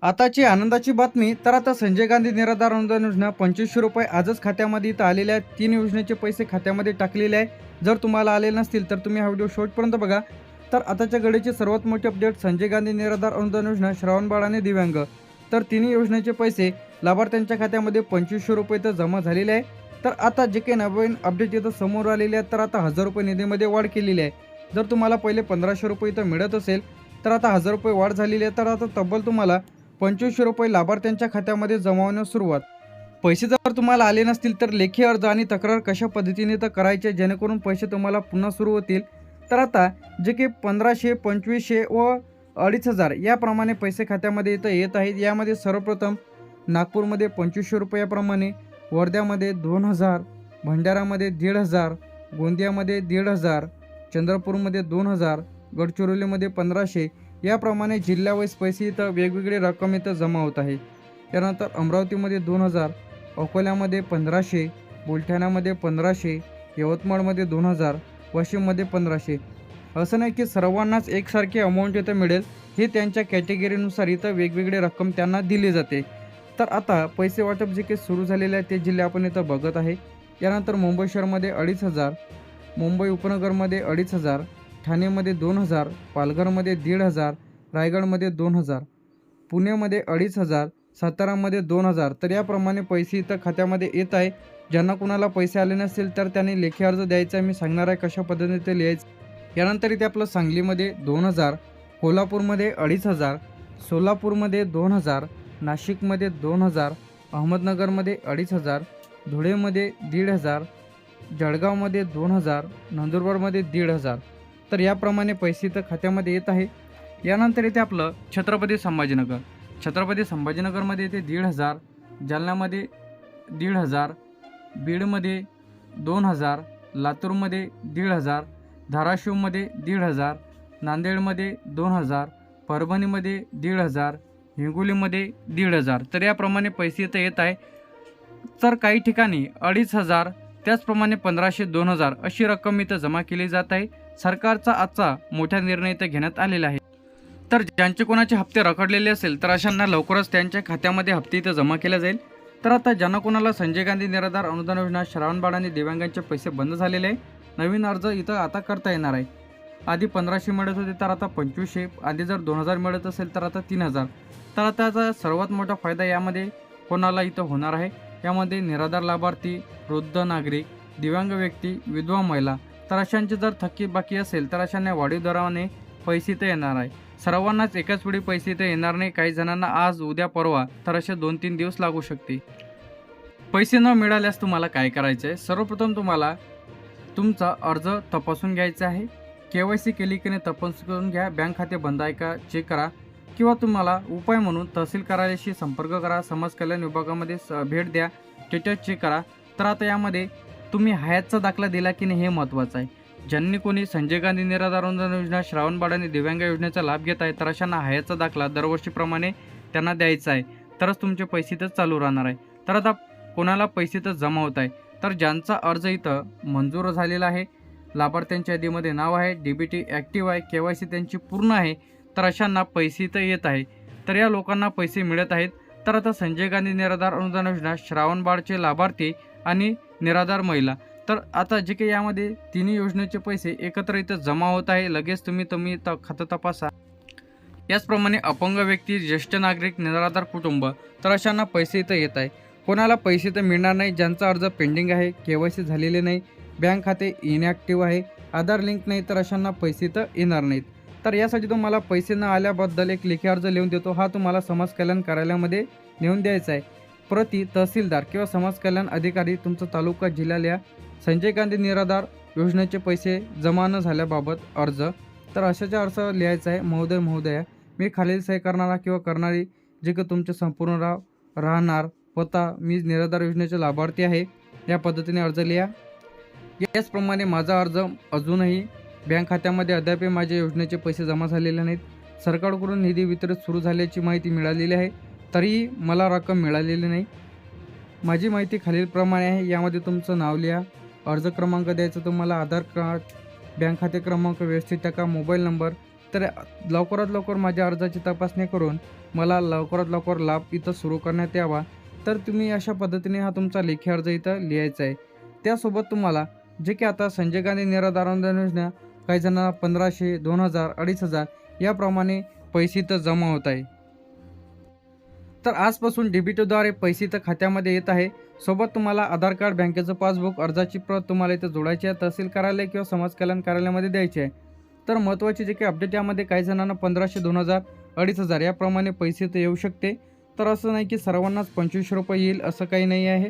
आताची आनंदाची बातमी तर आता संजय गांधी निराधार अनुदान योजना 2500 रुपये आजच खात्यामध्ये इथं आलेले आहेत। 3 योजनेचे पैसे खात्यामध्ये टाकलेले आहे। जर तुम्हाला आले नसतील तर तुम्ही हा व्हिडिओ शेवटपर्यंत बघा। तर आताच्या घडीची सर्वात मोठी अपडेट संजय गांधी निराधार अनुदान योजना, श्रावण बाळ आणि दिव्यांग तर तिन्ही योजनेचे पैसे लाभार्थ्यांच्या खात्यामध्ये 2500 रुपये तर जमा झालेले आहे। तर आता जे काही नवीन अपडेट इथं समोर आलेले आहेत तर आता 1000 रुपये निधीमध्ये वाढ केलेली आहे। जर तुम्हाला पहिले 1500 रुपये इथं मिळत असेल तर आता 1000 रुपये वाढ झालेली आहे। तर आता तब्बल तुम्हाला 2500 रुपये लाभार्थ्यांच्या खात्यामध्ये जमा होण्यास सुरुवात। पैसे जर तुम्हाला आले नसतील तर लेखी अर्ज आणि तक्रार कशा पद्धतीने तर करायचे जेणेकरून पैसे तुम्हाला पुन्हा सुरू होतील। तर आता जे की 1500, 2500 व 2500 याप्रमाणे पैसे खात्यामध्ये इथं येत आहेत। यामध्ये सर्वप्रथम नागपूरमध्ये 2500 रुपयाप्रमाणे, वर्ध्यामध्ये 2000, भंडारामध्ये 1500, गोंदियामध्ये 1500, चंद्रपूरमध्ये 2000, गडचिरोलीमध्ये 1500 याप्रमाणे जिल्ह्यावाईज पैसे इथं वेगवेगळे रक्कम इथं जमा होत आहे। त्यानंतर अमरावतीमध्ये 2000, अकोल्यामध्ये 1500, बुलढाण्यामध्ये 1500, यवतमाळमध्ये 2000, वाशिममध्ये 1500। असं नाही की सर्वांनाच एकसारखी अमाऊंट इथं मिळेल, हे त्यांच्या कॅटेगरीनुसार इथं वेगवेगळे रक्कम त्यांना दिली जाते। तर आता पैसे वाटप जे काही सुरू झालेले आहे ते जिल्हे आपण इथं बघत आहे। यानंतर मुंबई शहरामध्ये 2500, मुंबई उपनगरमध्ये 2500, ठाणेमध्ये 2000, पालघरमध्ये 1500, रायगडमध्ये 2000, पुण्यामध्ये 2500, सातारामध्ये 2000 तर याप्रमाणे पैसे इथं खात्यामध्ये येत आहे। ज्यांना कुणाला पैसे आले नसतील तर त्यांनी लेखी अर्ज द्यायचा आहे, मी सांगणार आहे कशा पद्धतीने ते लिहायचं। यानंतर इथे आपलं सांगलीमध्ये 2000, कोल्हापूरमध्ये 2500, सोलापूरमध्ये 2000, नाशिकमध्ये 2000, अहमदनगरमध्ये 2500, धुळेमध्ये 1500, जळगावमध्ये 2000, नंदुरबारमध्ये 1500 तर याप्रमाणे पैसे इथं खात्यामध्ये येत आहे। यानंतर इथे आपलं छत्रपती संभाजीनगर, छत्रपती संभाजीनगरमध्ये इथे 1500, जालन्यामध्ये 1500, बीडमध्ये 2000, लातूरमध्ये 1500, धाराशिवमध्ये 1500, नांदेडमध्ये 2000, परभणीमध्ये 1500, हिंगोलीमध्ये 1500 तर याप्रमाणे पैसे इथं येत आहे। तर काही ठिकाणी 2500, त्याचप्रमाणे 1500, 2000 अशी रक्कम इथं जमा केली जात आहे। सरकारचा आजचा मोठा निर्णय इथं घेण्यात आलेला आहे। तर ज्यांचे कोणाचे हप्ते रखडलेले असेल तर अशांना लवकरच त्यांच्या खात्यामध्ये हप्ते इथं जमा केले जाईल। तर आता ज्यांना कोणाला संजय गांधी निराधार अनुदान योजना, श्रावण बाळ आणि दिव्यांगांचे पैसे बंद झालेले आहे, नवीन अर्ज इथं आता करता येणार आहे। आधी 1500 मिळत होते तर आता 2500, आधी जर 2000 मिळत असेल तर आता 3000 तर आताचा सर्वात मोठा फायदा यामध्ये कोणाला इथं होणार आहे। यामध्ये निराधार लाभार्थी, वृद्ध नागरिक, दिव्यांग व्यक्ती, विधवा महिला तर अशांची जर थकीत बाकी असेल तर अशांना वाढीव दराने पैसे इथं येणार आहे। सर्वांनाच एकाच वेळी पैसे इथं येणार नाही, काही जणांना आज, उद्या, परवा तर असे 2-3 दिवस लागू शकते। पैसे न मिळाल्यास तुम्हाला काय करायचे आहे, सर्वप्रथम तुम्हाला तुमचा अर्ज तपासून घ्यायचा आहे। KYC केली की नाही तपासून घ्या, बँक खाते बंद आहे का चेक करा, किंवा तुम्हाला उपाय म्हणून तहसील कार्यालयाशी संपर्क करा, समाज कल्याण विभागामध्ये भेट द्या, स्टेटस चेक करा। तर आता यामध्ये तुम्ही हयातचा दाखला दिला की नाही हे महत्त्वाचं आहे। ज्यांनी कोणी संजय गांधी निराधार अनुदान योजना, श्रावण बाळ आणि दिव्यांग योजनेचा लाभ घेत आहे तर अशांना हयातचा दाखला दरवर्षीप्रमाणे त्यांना द्यायचा आहे, तरच तुमचे पैसे इथं चालू राहणार आहे। तर आता कोणाला पैसे इथं जमा होत आहे, तर ज्यांचा अर्ज इथं मंजूर झालेला आहे, लाभार्थ्यांच्या यादीमध्ये नाव आहे, DBT ॲक्टिव्ह आहे, KYC त्यांची पूर्ण आहे, तर अशांना पैसे इथं येत आहे। तर या लोकांना पैसे मिळत आहेत। तर आता संजय गांधी निराधार अनुदान योजना, श्रावण बाळचे लाभार्थी आणि निराधार महिला तर आता जे काही यामध्ये तिन्ही योजनेचे पैसे एकत्र इथं जमा होत आहे। लगेच तुम्ही खातं तपासा। याचप्रमाणे अपंग व्यक्ती, ज्येष्ठ नागरिक, निराधार कुटुंब तर अशांना पैसे इथं येत आहे। कोणाला पैसे तर मिळणार नाही ज्यांचा अर्ज पेंडिंग आहे, KYC झालेले नाही, बँक खाते इनॲक्टिव्ह आहे, आधार लिंक नाही तर अशांना पैसे तर येणार नाहीत। तर यासाठी तुम्हाला पैसे न आल्याबद्दल एक लेखी अर्ज लिहून देतो, हा तुम्हाला समाज कल्याण कार्यालयामध्ये नेऊन द्यायचा आहे। प्रति तहसीलदार किंवा समाज कल्याण अधिकारी तुमचा तालुका जिल्हा लिहा, संजय गांधी निराधार योजनेचे पैसे जमा न झाल्याबाबत अर्ज। तर अशाचा अर्ज लिहायचा आहे, महोदय महोदया मी खालील सही करणारा किंवा करणारी जे की तुमचे संपूर्ण राहणार पत्ता, मी निराधार योजनेचे लाभार्थी आहे, या पद्धतीने अर्ज लिहा। याचप्रमाणे माझा अर्ज अजूनही बँक खात्यामध्ये अद्याप माझ्या योजनेचे पैसे जमा झालेले नाहीत। सरकारकडून निधी वितरित सुरू झाल्याची माहिती मिळालेली आहे, तरीही मला रक्कम मिळालेली नाही। माझी माहिती खालीलप्रमाणे आहे, यामध्ये तुमचं नाव लिहा, अर्ज क्रमांक द्यायचा तुम्हाला, आधार कार्ड, बँक खाते क्रमांक व्यवस्थित टाका, मोबाईल नंबर, तर लवकरात लवकर माझ्या अर्जाची तपासणी करून मला लवकरात लवकर लाभ इथं सुरू करण्यात यावा. तर तुम्ही अशा पद्धतीने हा तुमचा लेखी अर्ज इथं लिहायचा आहे. त्यासोबत तुम्हाला जे की आता संजय गांधी निराधार अनुदान योजना काही जणांना 1500, 2000, 2500 याप्रमाणे पैसे इथं जमा होत आहे. तर आजपासून डीबीटीद्वारे पैसे इथं खात्यामध्ये येत आहे. सोबत तुम्हाला आधार कार्ड, बँकेचं पासबुक, अर्जाची प्रत तुम्हाला इथं जोडायची आहे. तहसील कार्यालय किंवा समाज कल्याण कार्यालयामध्ये द्यायची आहे. तर महत्त्वाचे जे काही अपडेट यामध्ये काही जणांना 1500, 2000, 2500 याप्रमाणे पैसे इथं येऊ शकते. तर असं नाही की सर्वांनाच ₹2500 येईल असं काही नाही आहे.